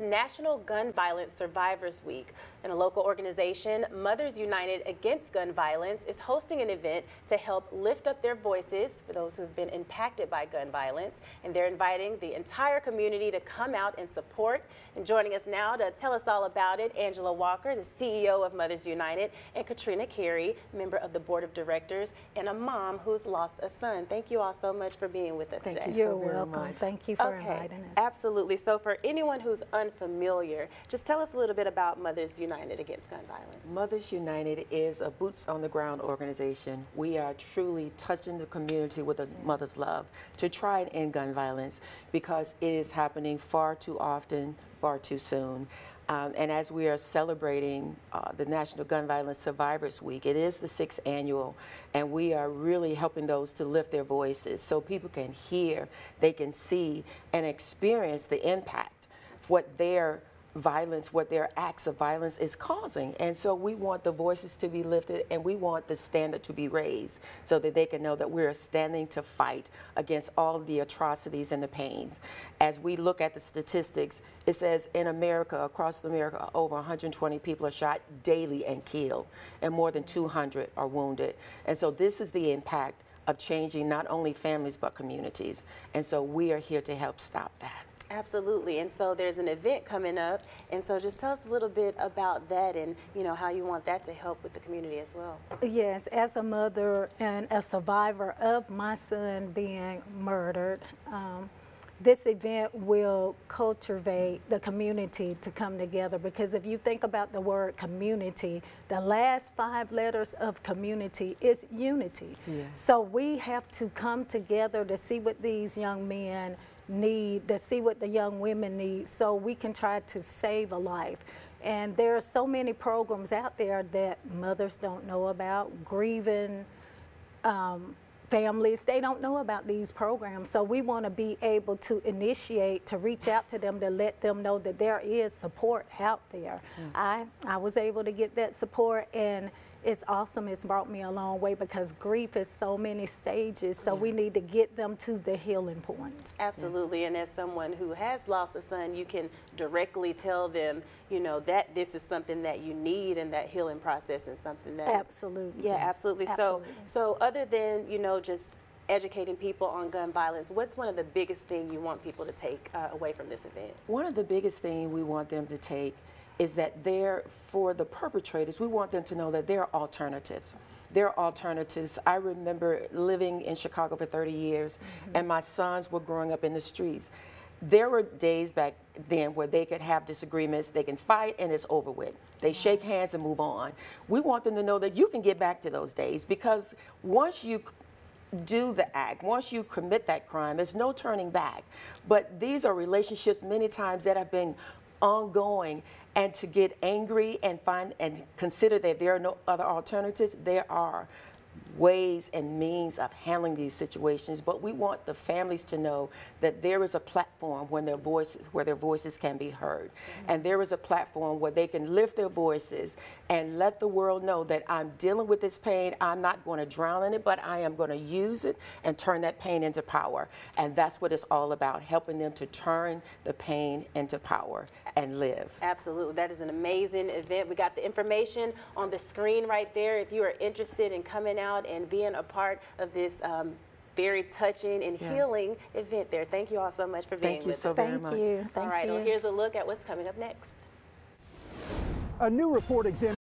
National Gun Violence Survivors Week, and a local organization, Mothers United Against Gun Violence, is hosting an event to help lift up their voices for those who have been impacted by gun violence. And they're inviting the entire community to come out and support. And joining us now to tell us all about it, Angela Walker, the CEO of Mothers United, and Katrina Carey, member of the board of directors, and a mom who's lost a son. Thank you all so much for being with us today. Thank you so very much. Thank you for inviting us. Absolutely. So for anyone who's unfamiliar, just tell us a little bit about Mothers United Against Gun Violence. Mothers United is a boots on the ground organization. We are truly touching the community with a mother's love to try and end gun violence because it is happening far too often, far too soon. And as we are celebrating the National Gun Violence Survivors Week, it is the 6th annual, and we are really helping those to lift their voices so people can hear, they can see, and experience the impact, what their violence, what their acts of violence is causing. And so we want the voices to be lifted, and we want the standard to be raised so that they can know that we're standing to fight against all of the atrocities and the pains. As we look at the statistics, it says in America, across America, over 120 people are shot daily and killed, and more than 200 are wounded. And so this is the impact of changing not only families but communities. And so we are here to help stop that. Absolutely. And so there's an event coming up, and so just tell us a little bit about that and how you want that to help with the community as well. Yes, as a mother and a survivor of my son being murdered, this event will cultivate the community to come together, because if you think about the word community, the last 5 letters of community is unity. Yes. So we have to come together to see what these young men need, to see what the young women need, so we can try to save a life. And there are so many programs out there that mothers don't know about, grieving families, they don't know about these programs. So we want to be able to initiate, to reach out to them, to let them know that there is support out there. I was able to get that support, and it's awesome. It's brought me a long way because grief is so many stages, so we need to get them to the healing point. Absolutely. And as someone who has lost a son, you can directly tell them, that this is something that you need and that healing process and something that Absolutely. Yeah, absolutely. Absolutely. So other than, just educating people on gun violence, what's one of the biggest things you want people to take away from this event? One of the biggest things we want them to take is that for the perpetrators, we want them to know that there are alternatives. There are alternatives. I remember living in Chicago for 30 years, and my sons were growing up in the streets. There were days back then where they could have disagreements, they can fight, and it's over with. They shake hands and move on. We want them to know that you can get back to those days, because once you do the act, once you commit that crime, there's no turning back. But these are relationships many times that have been ongoing, and to get angry and consider that there are no other alternatives, there are ways and means of handling these situations, but we want the families to know that there is a platform where their voices can be heard. And there is a platform where they can lift their voices and let the world know that I'm dealing with this pain. I'm not going to drown in it, but I am going to use it and turn that pain into power. And that's what it's all about, helping them to turn the pain into power and live. Absolutely. That is an amazing event. We got the information on the screen right there. If you are interested in coming out and being a part of this very touching and healing event there. Thank you all so much for being with us. Thank you so very much. Thank you. All right, well, here's a look at what's coming up next. A new report examines